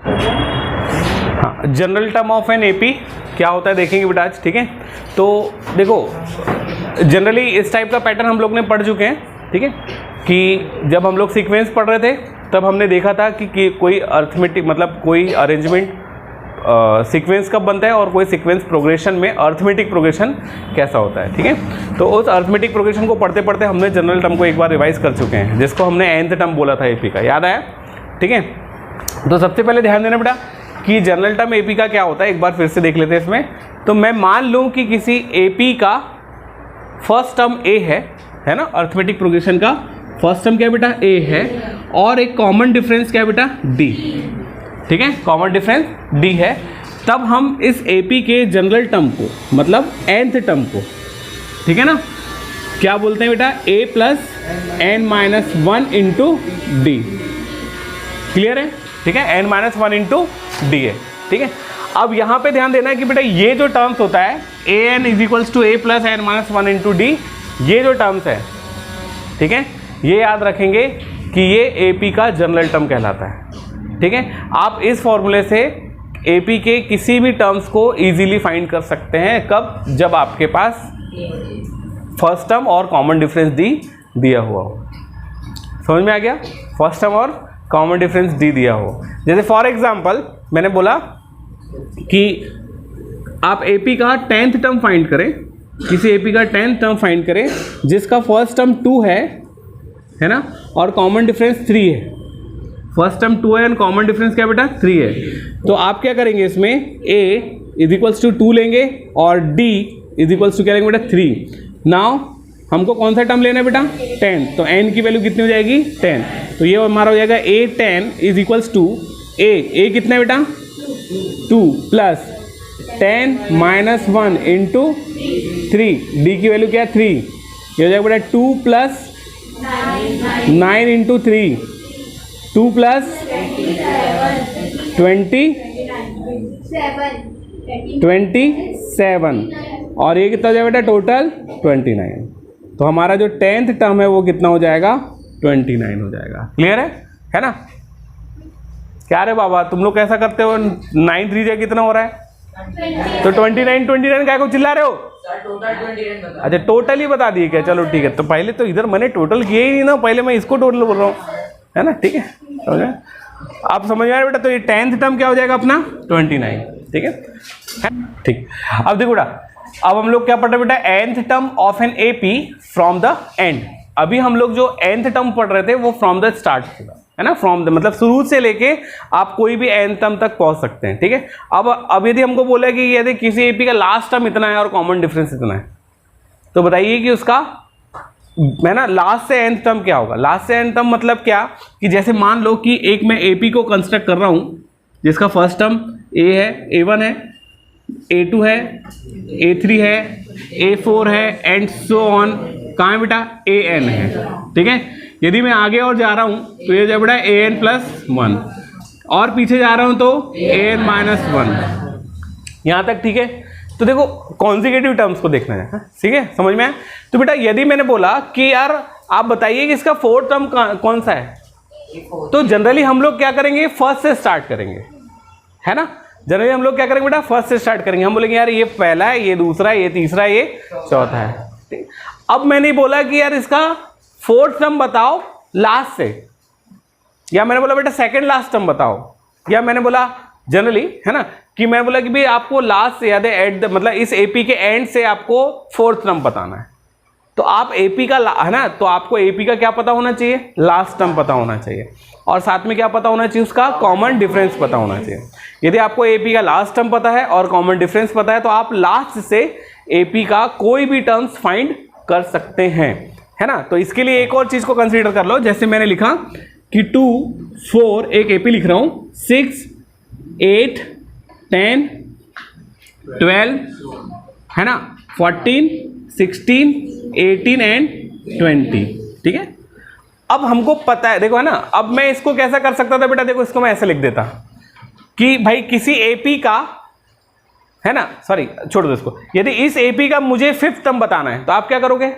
हाँ, general term of an AP क्या होता है देखेंगे बेटा आज, ठीक है। तो देखो जनरली इस टाइप का पैटर्न हम लोग ने पढ़ चुके हैं, ठीक है, कि जब हम लोग सीक्वेंस पढ़ रहे थे तब हमने देखा था कि कोई अर्थमेटिक मतलब कोई अरेंजमेंट सीक्वेंस कब बनता है और कोई सीक्वेंस प्रोग्रेशन में अर्थमेटिक प्रोग्रेशन कैसा होता है, ठीक है। तो उस अर्थमेटिक प्रोग्रेशन को पढ़ते पढ़ते हमने जनरल टर्म को एक बार रिवाइज कर चुके हैं, जिसको हमने nth टर्म बोला था एपी का, याद आया, ठीक है। तो सबसे पहले ध्यान देना बेटा कि जनरल टर्म एपी का क्या होता है, एक बार फिर से देख लेते हैं इसमें। तो मैं मान लूँ कि किसी एपी का फर्स्ट टर्म ए है ना, अर्थमेटिक प्रोग्रेशन का फर्स्ट टर्म क्या बेटा ए है, और एक कॉमन डिफरेंस क्या बेटा डी, ठीक है, कॉमन डिफरेंस डी है। तब हम इस एपी के जनरल टर्म को मतलब nth टर्म को, ठीक है ना, क्या बोलते हैं बेटा a plus n minus 1 into D, clear है, ठीक है, n माइनस 1 इंटू डी है, ठीक है। अब यहाँ पे ध्यान देना है कि बेटा ये जो टर्म्स होता है a n is equals to a plus n minus 1 into D, ये जो टर्म्स है, ठीक है, ये याद रखेंगे कि ये एपी का जनरल टर्म कहलाता है, ठीक है। आप इस फॉर्मूले से एपी के किसी भी टर्म्स को इजीली फाइंड कर सकते हैं, कब, जब आपके पास फर्स्ट टर्म और कॉमन डिफरेंस डी दिया हुआ हो। समझ में आ गया, फर्स्ट टर्म और कॉमन डिफरेंस डी दिया हो। जैसे फॉर एग्जांपल मैंने बोला कि आप एपी का 10th टर्म फाइंड करें, किसी एपी का 10th टर्म फाइंड करें जिसका फर्स्ट टर्म 2 है ना, और कॉमन डिफरेंस 3 है। फर्स्ट टर्म 2 है और कॉमन डिफरेंस क्या बेटा 3 है। तो आप क्या करेंगे इसमें a इज इक्वल्स टू 2 लेंगे और d इज इक्वल्स टू क्या लेंगे बेटा 3। नाउ हमको कौन सा टर्म लेना है बेटा 10, तो n की वैल्यू कितनी हो जाएगी 10, तो ये हमारा हो जाएगा a 10 is equals to a कितना है बेटा 2 प्लस 10 माइनस 1 इंटू 3, डी की वैल्यू क्या है 3, ये हो जाएगा बेटा 2 प्लस 9 इंटू 3, 2 प्लस 27 और ये कितना हो जाएगा बेटा टोटल 29। तो हमारा जो 10th टर्म है वो कितना हो जाएगा 29 हो जाएगा। क्लियर है ना। क्या रे बाबा तुम लोग कैसा करते हो, 9 3 कितना हो रहा है, तो 29 क्या को चिल्ला रहे हो, अच्छा टोटल ही बता दिए क्या, चलो ठीक है। तो पहले तो इधर मैंने टोटल किया ही नहीं ना, पहले मैं इसको टोटल बोल रहा हूँ, है ना, ठीक है, समझ में, आप समझ में आया बेटा। तो ये 10th टर्म क्या हो जाएगा अपना 29, ठीक है, ठीक। अब देखो बेटा, अब हम लोग क्या पढ़ रहे हैं बेटा, nth term of an AP from the and. अभी हम लोग जो nth टर्म पढ़ रहे थे वो फ्रॉम द स्टार्ट है ना, फ्रॉम द मतलब शुरू से लेके आप कोई भी nth टर्म तक पहुंच सकते हैं, ठीक है। अब यदि हमको बोला कि यदि किसी एपी का लास्ट टर्म इतना है और कॉमन डिफरेंस इतना है, तो बताइए कि उसका है ना लास्ट से nth टर्म क्या होगा। लास्ट से nth टर्म मतलब क्या, कि जैसे मान लो कि एक मैं एपी को कंस्ट्रक्ट कर रहा हूं जिसका फर्स्ट टर्म a है, a1 है, a2 है, a3 है, a4 है एंड सो ऑन, कहाँ है बेटा an है, ठीक है। यदि मैं आगे और जा रहा हूं तो ये जो बेटा an प्लस 1 और पीछे जा रहा हूं तो an माइनस 1 यहां तक, ठीक है। तो देखो कॉन्जिक्यूटिव टर्म्स को देखना है, ठीक है, समझ में आया। तो बेटा यदि मैंने बोला कि यार आप बताइए कि इसका फोर्थ टर्म कौन सा है, तो जनरली हम लोग क्या करेंगे फर्स्ट से स्टार्ट करेंगे, है ना। जनरली हम लोग क्या करेंगे बेटा फर्स्ट से स्टार्ट करेंगे, हम बोलेंगे यार ये पहला है, ये दूसरा है, ये तीसरा है, ये चौथा है, ठीक। अब मैंने बोला कि यार इसका फोर्थ टर्म बताओ लास्ट से, या मैंने बोला बेटा सेकंड लास्ट टर्म बताओ, या मैंने बोला जनरली है ना कि मैं बोला कि भाई आपको लास्ट से याद है एट द मतलब इस एपी के एंड से आपको फोर्थ टर्म बताना है, तो आप एपी का है ना, तो आपको एपी का क्या पता होना चाहिए, लास्ट टर्म पता होना चाहिए, और साथ में क्या पता होना चाहिए, उसका कॉमन डिफरेंस पता होना चाहिए। यदि आपको एपी का लास्ट टर्म पता है और कॉमन डिफरेंस पता है तो आप लास्ट से एपी का कोई भी टर्म्स फाइंड कर सकते हैं, है ना। तो इसके लिए एक और चीज को कंसीडर कर लो, जैसे मैंने लिखा कि 2 4 एक एपी लिख रहा हूं, 6 8 10 12 है ना, 14 16 18 एंड 20, ठीक है। अब हमको पता है, देखो है ना, अब मैं इसको कैसा कर सकता था बेटा, देखो इसको मैं ऐसे लिख देता कि भाई किसी एपी का है ना, सॉरी छोड़ दो इसको, यदि इस एपी का मुझे फिफ्थ टर्म बताना है तो आप क्या करोगे,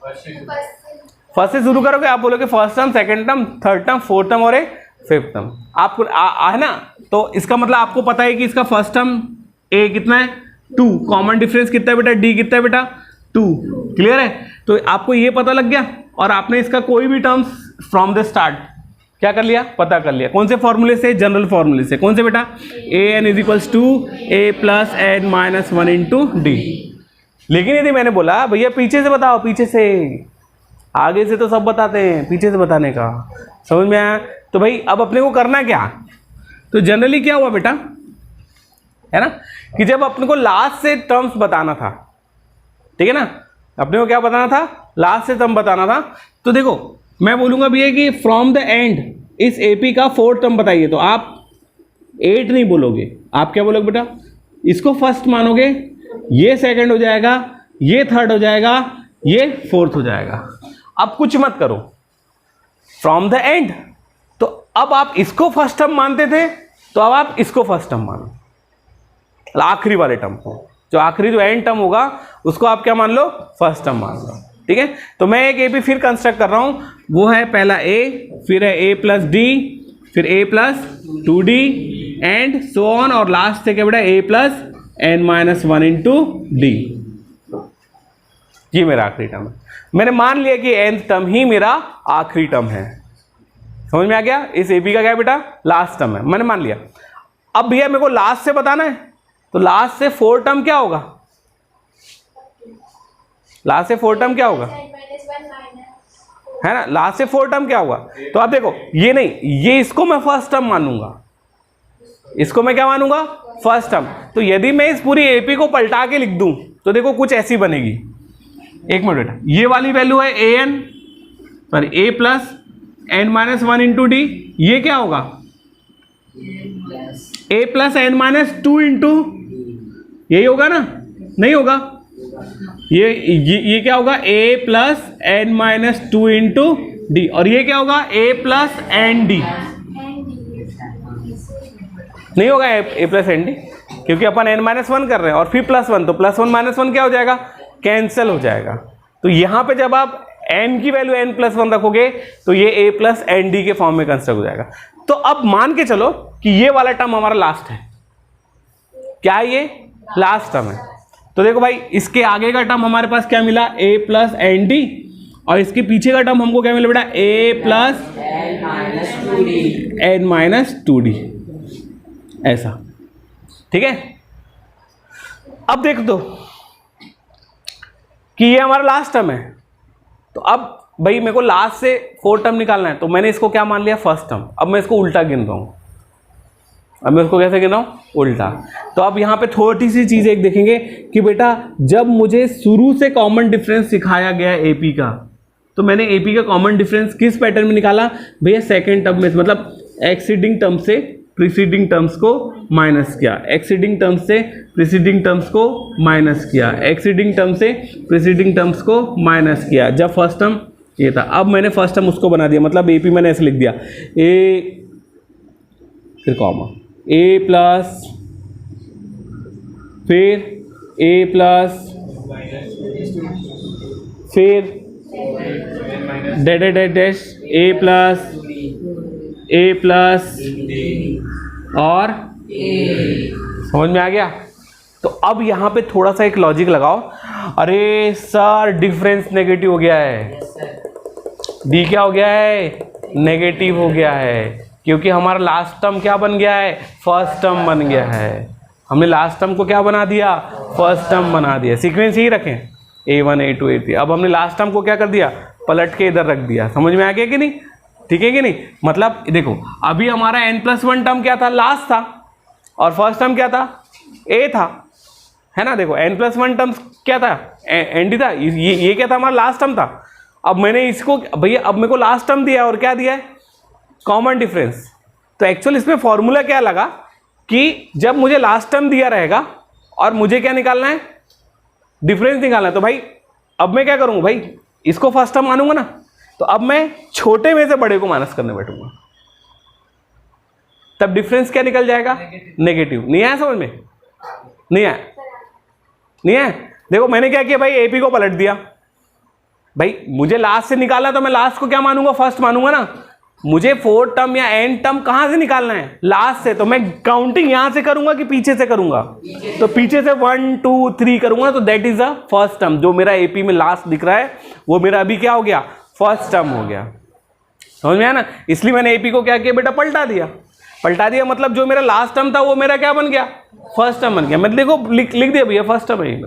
फर्स्ट से शुरू करोगे, आप बोलोगे first term, second term, third term, fourth term और फिफ्थ टर्म आपको है ना। तो इसका मतलब आपको पता है कि इसका फर्स्ट टर्म ए कितना है 2, कॉमन डिफरेंस कितना है बेटा डी कितना है बेटा 2, क्लियर है। तो आपको ये पता लग गया और आपने इसका कोई भी टर्म्स फ्रॉम द स्टार्ट क्या कर लिया, पता कर लिया। कौन से फॉर्मूले से, जनरल फॉर्मूले से। कौन से बेटा, A N is equals to A plus N minus 1 into D. लेकिन यदि मैंने बोला भैया पीछे से बताओ, पीछे से, आगे से तो सब बताते हैं, पीछे से बताने का समझ में आया। तो भाई अब अपने को करना क्या, तो जनरली क्या हुआ बेटा, है ना, कि जब अपने को लास्ट से टर्म्स बताना था, ठीक है ना, अपने को क्या बताना था, लास्ट से टर्म बताना था। तो देखो मैं बोलूंगा भैया कि फ्रॉम द एंड इस एपी का 4th टर्म बताइए, तो आप 8 नहीं बोलोगे, आप क्या बोलोगे बेटा, इसको फर्स्ट मानोगे, ये सेकंड हो जाएगा, ये थर्ड हो जाएगा, ये फोर्थ हो जाएगा। अब कुछ मत करो, फ्रॉम द एंड। तो अब आप इसको फर्स्ट टर्म मानते थे, तो अब आप इसको फर्स्ट टर्म मानो, आखिरी वाले टर्म को, जो आखिरी जो एंड टर्म होगा उसको आप क्या मान लो, फर्स्ट टर्म मान लो, ठीक है। तो मैं एक एपी फिर कंस्ट्रक्ट कर रहा हूं, वो है पहला ए, फिर है ए प्लस डी, फिर A plus 2d and so on, और लास्ट से क्या बेटा A plus N minus 1 into D. ये मेरा आखिरी टर्म है। मैंने मान लिया कि nth टर्म ही मेरा आखिरी टर्म है, समझ में आ गया। इस एपी का क्या है बेटा, लास्ट टर्म है, मैंने मान लिया। अब भैया मेरे को लास्ट से बताना है, तो लास्ट से 4 टर्म क्या होगा, लास्ट से 4 टर्म क्या होगा, है ना, लास्ट से 4 टर्म क्या होगा। तो आप देखो ये नहीं, ये इसको मैं फर्स्ट टर्म मानूंगा, इसको मैं क्या मानूंगा, फर्स्ट टर्म। तो यदि मैं इस पूरी एपी को पलटा के लिख दूं तो देखो कुछ ऐसी बनेगी, एक मिनट बेटा, ये वाली वैल्यू है ए एन पर A plus N minus 1 into D, ये क्या होगा, A plus N minus 2 into, यही होगा ना, नहीं होगा, ये क्या होगा, A plus N minus 2 into D, और ये क्या होगा, ए प्लस एन डी, नहीं होगा ए प्लस एन डी, क्योंकि अपन एन माइनस 1 कर रहे हैं और फिर प्लस 1, तो प्लस 1 माइनस 1 क्या हो जाएगा, कैंसिल हो जाएगा। तो यहां पे जब आप n की वैल्यू n प्लस 1 रखोगे तो ये a प्लस एन डी के फॉर्म में कंस्ट्रक्ट हो जाएगा। तो अब मान के चलो कि ये वाला टर्म हमारा लास्ट है, क्या है ये, लास्ट टर्म है। तो देखो भाई इसके आगे का टर्म हमारे पास क्या मिला, a प्लस एन डी, और इसके पीछे का टर्म हमको क्या मिला बेटा, a plus N minus 2d, ऐसा, ठीक है। अब देख दो कि ये हमारा लास्ट टर्म है, तो अब भाई मेरे को लास्ट से 4 टर्म निकालना है, तो मैंने इसको क्या मान लिया, फर्स्ट टर्म। अब मैं इसको उल्टा गिन रहा हूं, अब मैं इसको कैसे गिन रहा हूं, उल्टा। तो अब यहां पे थोड़ी सी चीज एक देखेंगे कि बेटा जब मुझे शुरू से कॉमन डिफरेंस सिखाया गया एपी का, तो मैंने एपी का कॉमन डिफरेंस किस पैटर्न में निकाला भैया, सेकेंड टर्म में, मतलब एक्सीडिंग टर्म से प्रीसीडिंग टर्म्स को माइनस किया, एक्सीडिंग टर्म्स से प्रीसीडिंग टर्म्स को माइनस किया, एक्सीडिंग टर्म से प्रीसीडिंग टर्म्स को माइनस किया। जब फर्स्ट टर्म ये था, अब मैंने फर्स्ट टर्म उसको बना दिया, मतलब एपी मैंने ऐसे लिख दिया, ए फिर कॉमा, ए प्लस, फिर ए प्लस, फिर डैश ए प्लस और समझ में आ गया। तो अब यहां पे थोड़ा सा एक लॉजिक लगाओ, अरे सर डिफरेंस नेगेटिव हो गया है, डी क्या हो गया है, नेगेटिव हो गया है, क्योंकि हमारा लास्ट टर्म क्या बन गया है, फर्स्ट टर्म बन गया है। हमने लास्ट टर्म को क्या बना दिया, फर्स्ट टर्म बना दिया। सीक्वेंस ही रखें, A1 A2 A3। अब हमने लास्ट टर्म को क्या कर दिया, पलट के इधर रख दिया। समझ में आ गया कि नहीं, ठीक है कि नहीं। मतलब देखो अभी हमारा n+1 टर्म क्या था, लास्ट था, और फर्स्ट टर्म क्या था, A था, है ना। देखो n+1 टर्म क्या था, एंड था, ये क्या था, हमारा लास्ट टर्म था। अब मैंने इसको भैया, अब मेरे को लास्ट टर्म दिया और क्या दिया है, कॉमन डिफरेंस। तो एक्चुअल इसमें फॉर्मूला क्या लगा कि जब मुझे लास्ट टर्म दिया रहेगा और मुझे क्या निकालना है, डिफरेंस निकालना है, तो भाई अब मैं क्या करूंगा, भाई इसको फर्स्ट टर्म मानूंगा ना, तो अब मैं छोटे में से बड़े को माइनस करने बैठूंगा, तब डिफरेंस क्या निकल जाएगा, नेगेटिव। नहीं आया समझ में, नहीं आया, नहीं आया। देखो मैंने क्या किया भाई, एपी को पलट दिया। भाई मुझे लास्ट से निकालना, तो मैं लास्ट को क्या मानूंगा, फर्स्ट मानूंगा ना। मुझे फोर्थ टर्म या एन टर्म कहां से निकालना है, लास्ट से। तो मैं काउंटिंग यहां से करूंगा कि पीछे से करूंगा, तो पीछे से 1 2 3 करूंगा, तो that is the first term. जो मेरा एपी में लास्ट दिख रहा है वो मेरा अभी क्या हो गया, फर्स्ट टर्म हो गया। समझ में आया ना, इसलिए मैंने एपी को क्या किया बेटा, पलटा दिया। पलटा दिया मतलब जो मेरा लास्ट टर्म था वो मेरा क्या बन गया, फर्स्ट टर्म बन गया। मैं देखो लिख दिया भैया फर्स्ट टर्म है।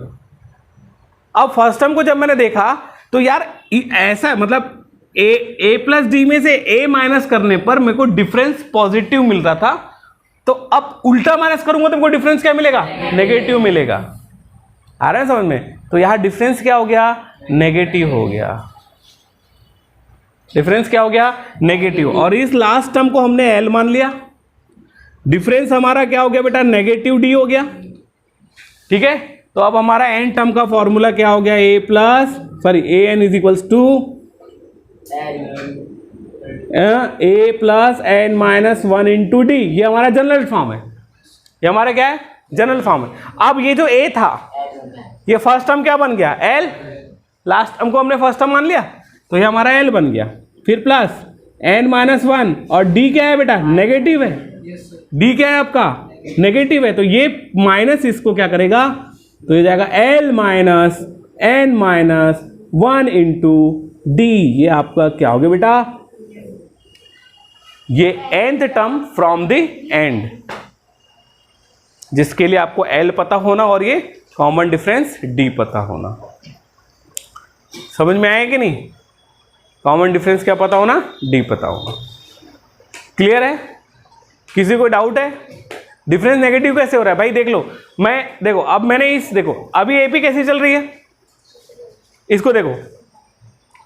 अब फर्स्ट टर्म को जब मैंने देखा तो यार ऐसा मतलब ए प्लस डी में से ए माइनस करने पर मेरे को डिफरेंस पॉजिटिव मिल रहा था, तो अब उल्टा माइनस करूंगा तो मेरे को डिफरेंस क्या मिलेगा, नेगेटिव मिलेगा। आ रहा है समझ में? तो यहां डिफरेंस क्या हो गया, नेगेटिव हो गया। डिफरेंस क्या हो गया, नेगेटिव। और इस लास्ट टर्म को हमने एल मान लिया। डिफरेंस हमारा क्या हो गया बेटा, नेगेटिव डी हो गया। ठीक है, तो अब हमारा एन टर्म का फॉर्मूला क्या हो गया, A N is equals to A plus N minus 1 into D. ये हमारा जनरल फॉर्म है, ये हमारा क्या है, जनरल फॉर्म है। अब ये जो ए था ये फर्स्ट टर्म क्या बन गया, एल। लास्ट टर्म को हमने फर्स्ट टर्म मान लिया, तो ये हमारा एल बन गया। फिर प्लस एन माइनस 1, और डी क्या है बेटा, नेगेटिव है। डी क्या है आपका, नेगेटिव है, तो ये माइनस इसको क्या करेगा, तो ये जाएगा l minus n minus 1 into D. ये आपका क्या हो गया बेटा, ये nth term from the end, जिसके लिए आपको L पता होना और ये कॉमन डिफरेंस D पता होना। समझ में आया कि नहीं? कॉमन डिफरेंस क्या पता होना, D पता होना। क्लियर है? किसी को डाउट है? डिफरेंस नेगेटिव कैसे हो रहा है भाई, देख लो। देखो अब मैंने देखो अभी एपी कैसी चल रही है, इसको देखो,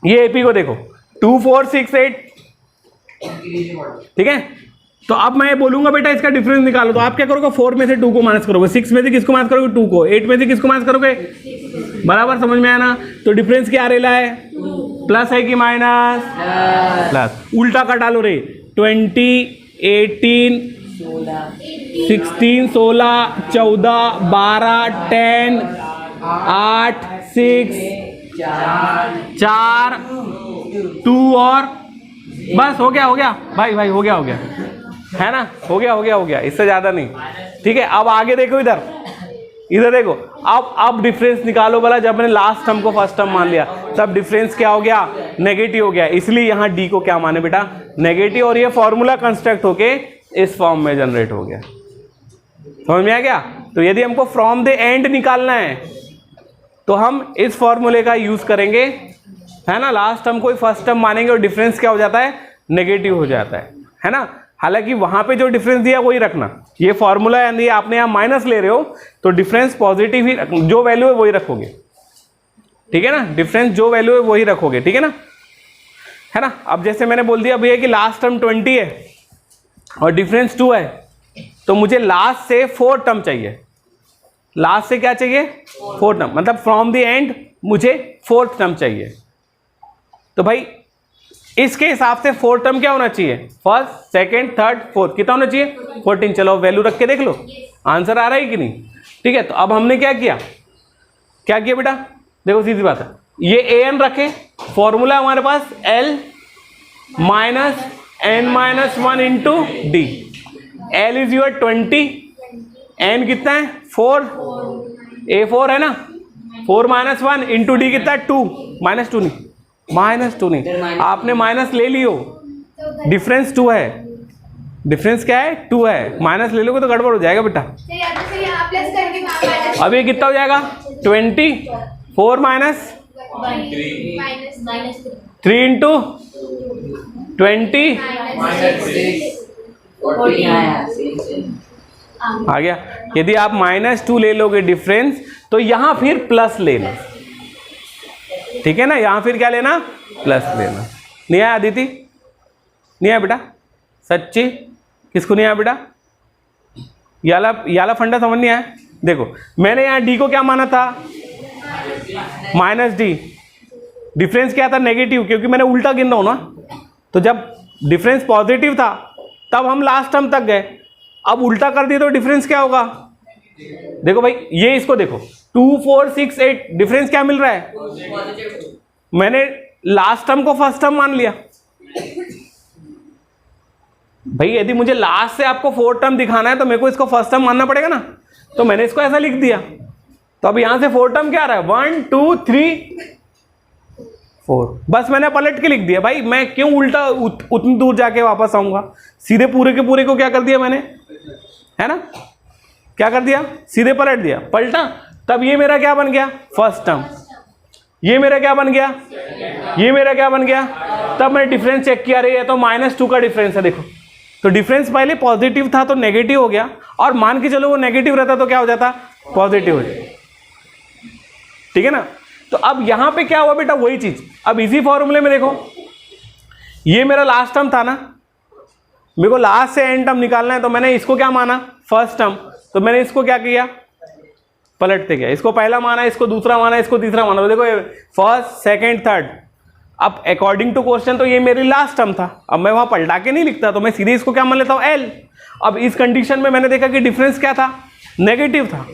ये एपी को देखो 2 4 6 8, ठीक है। तो अब मैं बोलूंगा बेटा इसका डिफरेंस निकालो, तो आप क्या करोगे, 4 में से 2 को माइनस करोगे, 6 में से किसको माइनस करोगे, 2 को, 8 में से किसको माइनस करोगे, बराबर। समझ में आया ना? तो डिफरेंस क्या आ रहा है, प्लस है कि माइनस, प्लस। उल्टा का डालो रे, 20 18 16 16 14 12 10 8 6 4 2 और बस हो गया भाई हो गया है ना, हो गया, इससे ज्यादा नहीं। ठीक है, अब आगे देखो, इधर देखो। अब डिफरेंस निकालो वाला, जब मैंने लास्ट टर्म को फर्स्ट टर्म मान लिया तब डिफरेंस क्या हो गया, नेगेटिव हो गया। इसलिए यहां डी को क्या माने बेटा, नेगेटिव। और ये फॉर्मूला कंस्ट्रक्ट होके इस फॉर्म में जनरेट हो गया। समझ में आ गया? तो यदि हमको फ्रॉम द एंड निकालना है तो हम इस फॉर्मूले का यूज करेंगे, है ना। लास्ट टर्म को फर्स्ट टर्म मानेंगे और डिफरेंस क्या हो जाता है, नेगेटिव हो जाता है ना। हालांकि वहां पे जो डिफरेंस दिया वही रखना। ये फॉर्मूला यानी आपने यहां माइनस ले रहे हो तो डिफरेंस पॉजिटिव ही, जो वैल्यू है वही रखोगे, ठीक है ना। डिफरेंस जो वैल्यू है वही रखोगे, ठीक है ना। अब जैसे मैंने बोल दिया भैया कि लास्ट टर्म 20 है और डिफरेंस 2 है, तो मुझे लास्ट से 4 टर्म चाहिए। लास्ट से क्या चाहिए, 4 टर्म, मतलब फ्रॉम द एंड मुझे 4th टर्म चाहिए। तो भाई इसके हिसाब से 4 टर्म क्या होना चाहिए, फर्स्ट सेकंड थर्ड फोर्थ, कितना होना चाहिए, 14। चलो वैल्यू रख के देख लो आंसर आ रहा है कि नहीं। ठीक है, तो अब हमने क्या किया बेटा, देखो सीधी बात है, ये an रखे, फॉर्मूला हमारे पास l minus n minus 1 into d. l is your 20, n कितना है 4, a4 है ना, 4 माइनस 1 इंटू डी कितना है 2, माइनस टू नहीं, आपने माइनस ले लियो, डिफरेंस 2 है, डिफरेंस क्या है 2 है, माइनस ले लोगे तो गड़बड़ हो जाएगा बेटा। अब ये कितना हो जाएगा 20, 4 माइनस 3 इंटू 20 आ गया। यदि आप -2 ले लोगे डिफरेंस तो यहां फिर प्लस लेना, ठीक है ना। यहां फिर क्या लेना, प्लस लेना। नहीं आया अदिति, नहीं आया बेटा, सच्ची किसको नहीं आया बेटा, याला फंडा समझ नहीं आया। देखो मैंने यहां डी को क्या माना था, -d, डिफरेंस क्या था, नेगेटिव, क्योंकि मैंने उल्टा गिन रहा हूं ना। तो जब डिफरेंस पॉजिटिव था तब हम लास्ट टर्म तक गए, अब उल्टा कर दिए तो डिफरेंस क्या होगा, देखो भाई ये इसको देखो 2 4 6 8, डिफरेंस क्या मिल रहा है, मैंने लास्ट टर्म को फर्स्ट टर्म मान लिया, भाई यदि मुझे लास्ट से आपको 4 टर्म दिखाना है तो मेरे को इसको फर्स्ट टर्म मानना पड़ेगा ना, तो मैंने इसको ऐसा लिख दिया। तो अब यहां से 4 टर्म क्या आ रहा है, 1 2 3 4, बस मैंने पलट के लिख दिया। भाई मैं क्यों उल्टा उतनी दूर जाके वापस आऊंगा, सीधे पूरे के पूरे को क्या कर दिया मैंने, है ना, क्या कर दिया, सीधे पलट दिया, पलटा। तब ये मेरा क्या बन गया, फर्स्ट टर्म, ये मेरा क्या बन गया, ये मेरा क्या बन गया। तब मैंने डिफरेंस चेक किया, अरे ये तो -2 का डिफरेंस है, देखो तो डिफरेंस पहले पॉजिटिव था तो नेगेटिव हो गया, और मान के चलो वो नेगेटिव रहता तो क्या हो जाता, पॉजिटिव हो जाता, ठीक है ना। तो अब यहां पे क्या हुआ बेटा, वही चीज। अब इसी फॉर्मूले में देखो, ये मेरा लास्ट टर्म था ना, मेरे को लास्ट से एंड टर्म निकालना है, तो मैंने इसको क्या माना, फर्स्ट टर्म, तो मैंने इसको क्या किया, पलटते गया, इसको पहला माना, इसको दूसरा माना, इसको तीसरा माना, तो देखो फर्स्ट सेकंड थर्ड। अब अकॉर्डिंग टू क्वेश्चन तो ये मेरी लास्ट टर्म था, अब मैं वहां पलटा के नहीं लिखता, तो मैं सीधे इसको क्या मान लेता हूं, एल। अब इस कंडीशन में मैंने देखा कि डिफरेंस क्या था, नेगेटिव था,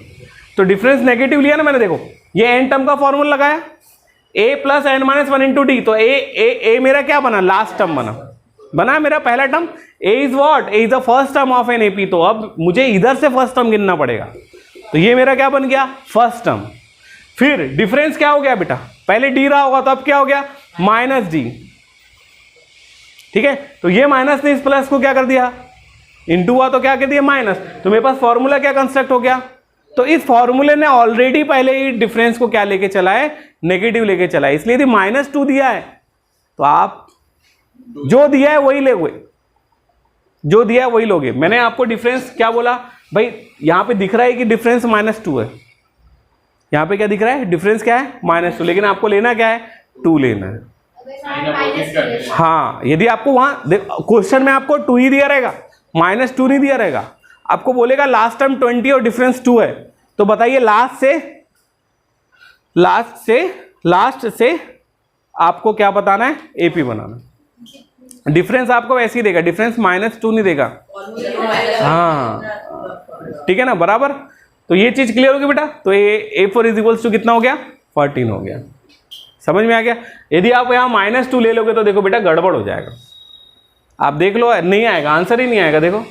तो डिफरेंस नेगेटिव लिया ना मैंने, देखो ये एन टर्म का फॉर्मूला लगाया, a plus N minus 1 into d, तो ए मेरा क्या बना, लास्ट टर्म बना मेरा पहला term. a is what, a is the first term of an AP, तो अब मुझे इधर से फर्स्ट टर्म गिनना पड़ेगा, तो ये मेरा क्या बन गया, फर्स्ट टर्म। फिर डिफरेंस क्या हो गया बेटा, पहले डी रहा होगा तो अब क्या हो गया, माइनस डी, ठीक है। तो ये माइनस ने इस प्लस को क्या कर दिया, इंटू हुआ तो क्या कर दिया, माइनस, तो मेरे पास फॉर्मूला क्या कंस्ट्रक्ट हो गया। तो इस फॉर्मूले ने ऑलरेडी पहले ही डिफरेंस को क्या लेके चला है, नेगेटिव लेके चला है, इसलिए यदि -2 दिया है तो आप जो दिया है वही लोगे, जो दिया है वही लोगे। मैंने आपको डिफरेंस क्या बोला भाई, यहां पे दिख रहा है कि डिफरेंस -2 है, यहां पे क्या दिख रहा है, डिफरेंस क्या है, -2, लेकिन आपको लेना क्या है, 2 लेना है। हाँ, यदि आपको वहां क्वेश्चन में आपको 2 ही दिया रहेगा, -2 नहीं दिया रहेगा, आपको बोलेगा लास्ट टर्म 20 और डिफरेंस 2 है, तो बताइए लास्ट से आपको क्या बताना है, एपी बनाना। डिफरेंस आपको वैसे ही देगा, डिफरेंस -2 नहीं देगा, हाँ ठीक है ना, बराबर। तो ये चीज क्लियर होगी बेटा। तो ये A4 इज कितना हो गया, 14 हो गया, समझ में आ गया। यदि आप यहाँ -2 ले लोगे तो देखो बेटा गड़बड़ हो जाएगा, आप देख लो नहीं आएगा, आंसर ही नहीं आएगा। देखो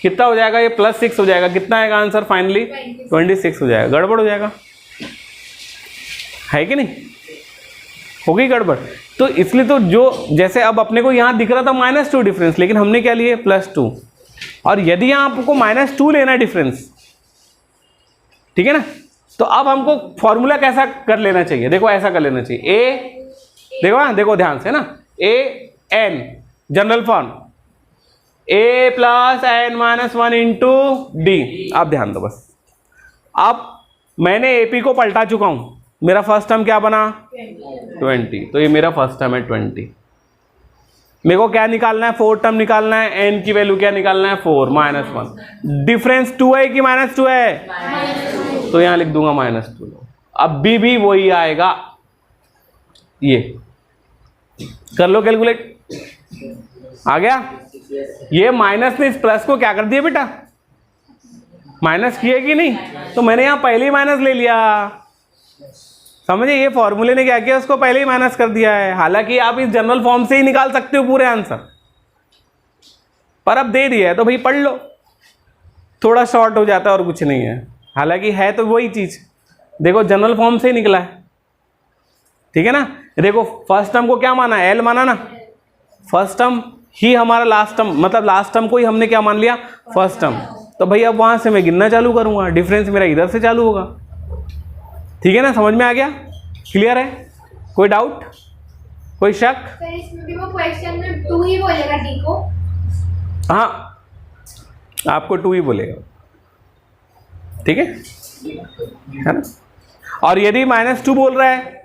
कितना हो जाएगा, ये +6 हो जाएगा, कितना आएगा आंसर फाइनली, 26 हो जाएगा, गड़बड़ हो जाएगा, है कि नहीं, हो गई गड़बड़। तो इसलिए तो जो जैसे अब अपने को यहाँ दिख रहा था -2 डिफरेंस, लेकिन हमने क्या लिए, +2, और यदि यहाँ आपको -2 लेना है डिफरेंस, ठीक है ना, तो अब हमको फॉर्मूला कैसा कर लेना चाहिए, देखो ऐसा कर लेना चाहिए, देखो ध्यान से ना, an general form a plus N minus 1 into d. आप ध्यान दो बस, अब मैंने एपी को पलटा चुका हूं, मेरा फर्स्ट टर्म क्या बना, 20, तो ये मेरा फर्स्ट टर्म है 20। मेरे को क्या निकालना है, 4 टर्म निकालना है, एन की वैल्यू क्या निकालना है, 4 -1। डिफरेंस 2 है कि -2 है, तो यहां लिख दूंगा -2। अब भी वही आएगा, ये कर लो कैलकुलेट, आ गया। ये माइनस ने इस प्लस को क्या कर दिया बेटा, माइनस किया कि नहीं, तो मैंने यहां पहले ही माइनस ले लिया, समझे, ये फॉर्मूले ने क्या किया, उसको पहले ही माइनस कर दिया है। हालांकि आप इस जनरल फॉर्म से ही निकाल सकते हो पूरे आंसर, पर अब दे दिया है तो भाई पढ़ लो, थोड़ा शॉर्ट हो जाता है और कुछ नहीं है। हालांकि है तो वही चीज, देखो जनरल फॉर्म से ही निकला है, ठीक है ना। देखो फर्स्ट टर्म को क्या माना, एल माना ना, फर्स्ट टर्म ही हमारा लास्ट टर्म, मतलब लास्ट टर्म को ही हमने क्या मान लिया, फर्स्ट टर्म। तो भाई अब वहां से मैं गिनना चालू करूंगा, डिफरेंस मेरा इधर से चालू होगा, ठीक है ना, समझ में आ गया, क्लियर है, कोई डाउट, कोई शक। सर इसमें भी वो क्वेश्चन में 2 ही बोलेगा डी को, हाँ आपको 2 ही बोलेगा, ठीक है ना। और यदि -2 बोल रहा है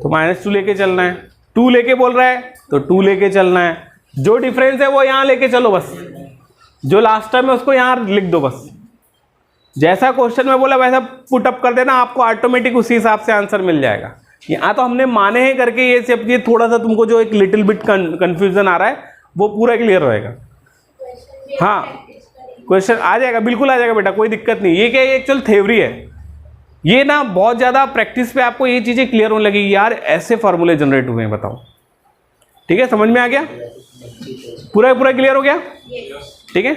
तो -2 लेके चलना है, 2 लेके बोल रहा है तो 2 लेके चलना है, जो डिफरेंस है वो यहां लेके चलो बस, जो लास्ट टाइम है उसको यहां लिख दो बस, जैसा क्वेश्चन में बोला वैसा पुट अप कर देना, आपको ऑटोमेटिक उसी हिसाब से आंसर मिल जाएगा। यहाँ तो हमने माने हैं करके ये सब, ये थोड़ा सा तुमको जो एक लिटिल बिट कंफ्यूजन आ रहा है वो पूरा क्लियर रहेगा। हाँ क्वेश्चन आ जाएगा, बिल्कुल आ जाएगा बेटा, कोई दिक्कत नहीं। ये क्या है, एक्चुअल थ्योरी है, ये ना बहुत ज़्यादा प्रैक्टिस पे आपको ये चीज़ें क्लियर होने लगेगी, यार ऐसे फार्मूले जनरेट हुए हैं, बताओ, ठीक है, समझ में आ गया? पूरा क्लियर हो गया? ठीक है।